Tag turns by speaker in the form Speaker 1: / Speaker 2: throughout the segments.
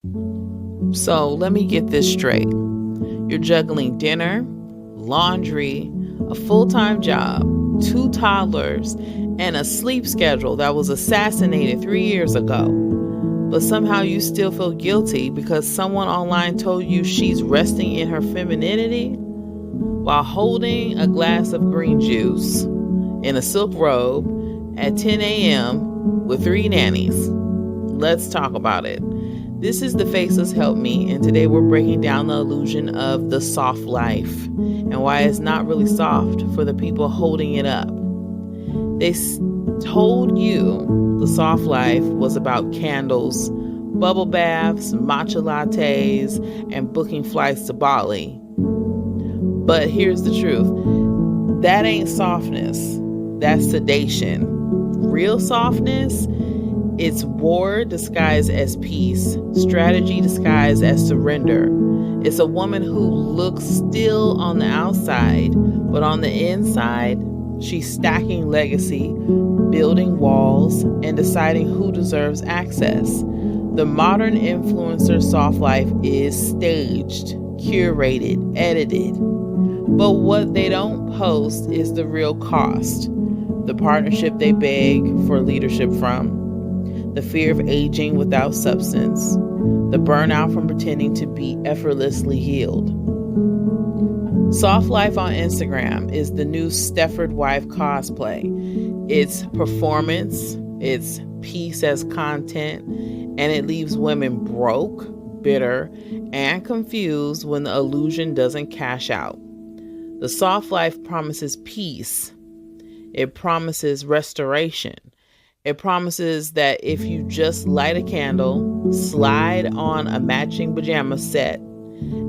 Speaker 1: So let me get this straight. You're juggling dinner, laundry, a full-time job, 2 toddlers, and a sleep schedule that was assassinated 3 years ago. But somehow you still feel guilty because someone online told you she's resting in her femininity while holding a glass of green juice in a silk robe at 10 a.m. with 3 nannies. Let's talk about it. This is the Faceless Helpmeet, and today we're breaking down the illusion of the soft life and why it's not really soft for the people holding it up. They told you the soft life was about candles, bubble baths, matcha lattes, and booking flights to Bali. But here's the truth. That ain't softness. That's sedation. Real softness, it's war disguised as peace, strategy disguised as surrender. It's a woman who looks still on the outside, but on the inside, she's stacking legacy, building walls, and deciding who deserves access. The modern influencer soft life is staged, curated, edited. But what they don't post is the real cost. The partnership they beg for leadership from, the fear of aging without substance, the burnout from pretending to be effortlessly healed. Soft life on Instagram is the new Stepford wife cosplay. It's performance, it's peace as content, and it leaves women broke, bitter, and confused when the illusion doesn't cash out. The soft life promises peace. It promises restoration. It promises that if you just light a candle, slide on a matching pajama set,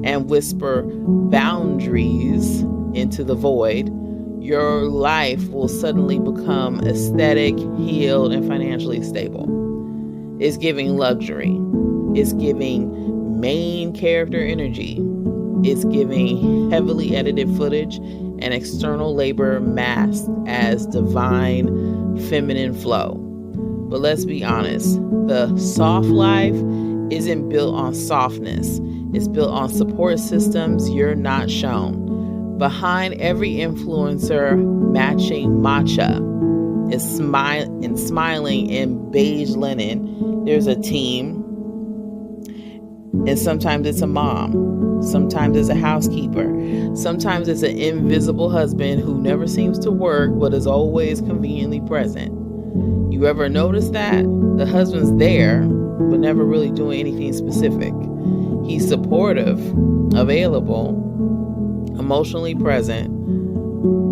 Speaker 1: and whisper boundaries into the void, your life will suddenly become aesthetic, healed, and financially stable. It's giving luxury. It's giving main character energy. It's giving heavily edited footage and external labor masked as divine feminine flow. But let's be honest, the soft life isn't built on softness. It's built on support systems you're not shown. Behind every influencer matching matcha is smiling in beige linen, there's a team. And sometimes it's a mom. Sometimes it's a housekeeper. Sometimes it's an invisible husband who never seems to work but is always conveniently present. You ever notice that? The husband's there, but never really doing anything specific. He's supportive, available, emotionally present,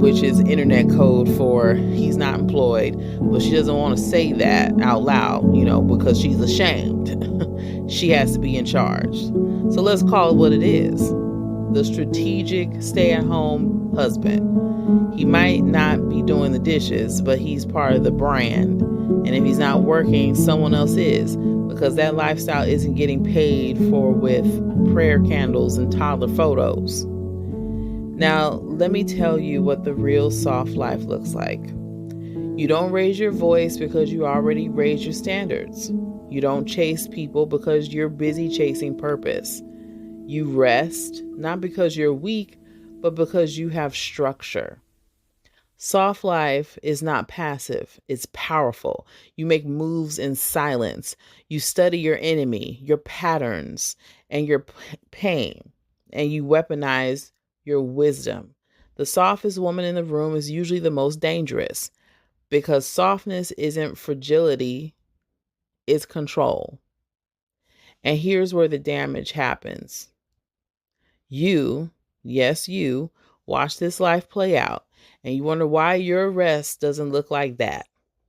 Speaker 1: which is internet code for he's not employed, but she doesn't want to say that out loud, because she's ashamed. She has to be in charge. So let's call it what it is. The strategic stay-at-home husband. He might not be doing the dishes, but he's part of the brand. And if he's not working, someone else is, because that lifestyle isn't getting paid for with prayer candles and toddler photos. Now, let me tell you what the real soft life looks like. You don't raise your voice because you already raised your standards. You don't chase people because you're busy chasing purpose. You rest, not because you're weak, but because you have structure. Soft life is not passive, it's powerful. You make moves in silence. You study your enemy, your patterns, and your pain, and you weaponize your wisdom. The softest woman in the room is usually the most dangerous because softness isn't fragility, it's control. And here's where the damage happens. Yes, you, watch this life play out, and you wonder why your rest doesn't look like that.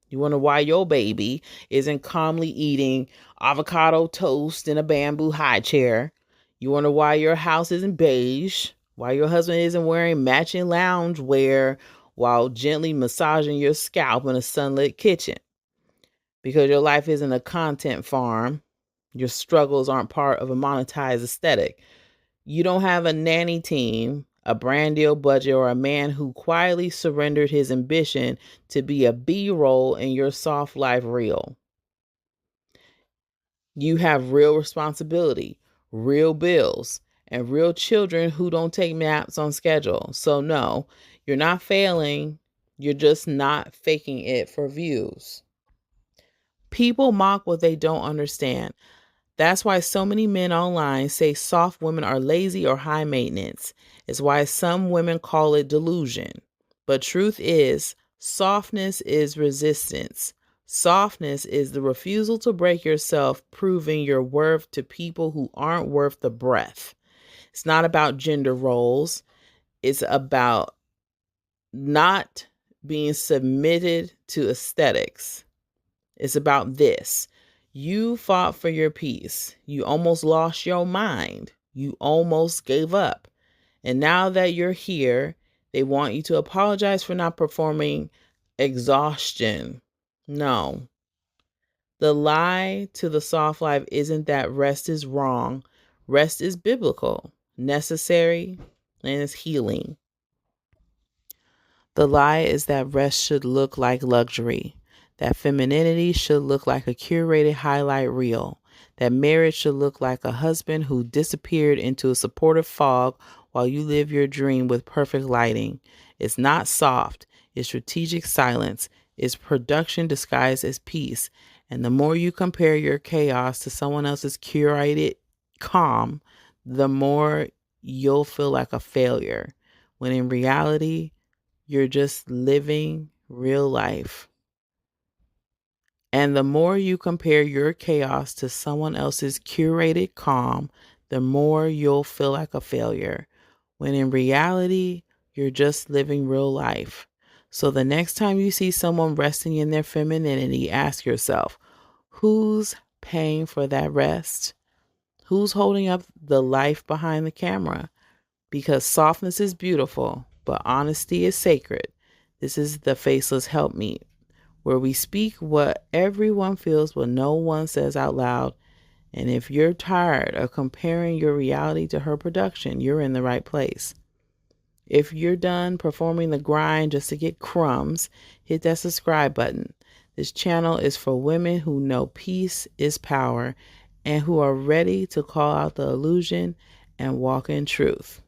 Speaker 1: You wonder why your baby isn't calmly eating avocado toast in a bamboo high chair. You wonder why your house isn't beige, why your husband isn't wearing matching lounge wear while gently massaging your scalp in a sunlit kitchen. Because your life isn't a content farm. Your struggles aren't part of a monetized aesthetic. You don't have a nanny team, a brand deal budget, or a man who quietly surrendered his ambition to be a B-roll in your soft life reel. You have real responsibility, real bills, and real children who don't take naps on schedule. So, no, you're not failing. You're just not faking it for views. People mock what they don't understand. That's why so many men online say soft women are lazy or high maintenance. It's why some women call it delusion. But truth is, softness is resistance. Softness is the refusal to break yourself, proving your worth to people who aren't worth the breath. It's not about gender roles. It's about not being submitted to aesthetics. It's about this. You fought for your peace. You almost lost your mind. You almost gave up. And now that you're here, they want you to apologize for not performing exhaustion. No. The lie to the soft life isn't that rest is wrong. Rest is biblical, necessary, and it's healing. The lie is that rest should look like luxury, that femininity should look like a curated highlight reel, that marriage should look like a husband who disappeared into a supportive fog while you live your dream with perfect lighting. It's not soft, it's strategic silence, it's production disguised as peace. And the more you compare your chaos to someone else's curated calm, the more you'll feel like a failure, when in reality, you're just living real life. And the more you compare your chaos to someone else's curated calm, the more you'll feel like a failure, when in reality, you're just living real life. So the next time you see someone resting in their femininity, ask yourself, who's paying for that rest? Who's holding up the life behind the camera? Because softness is beautiful, but honesty is sacred. This is the Faceless Helpmeet, where we speak what everyone feels but no one says out loud. And if you're tired of comparing your reality to her production, you're in the right place. If you're done performing the grind just to get crumbs, hit that subscribe button. This channel is for women who know peace is power and who are ready to call out the illusion and walk in truth.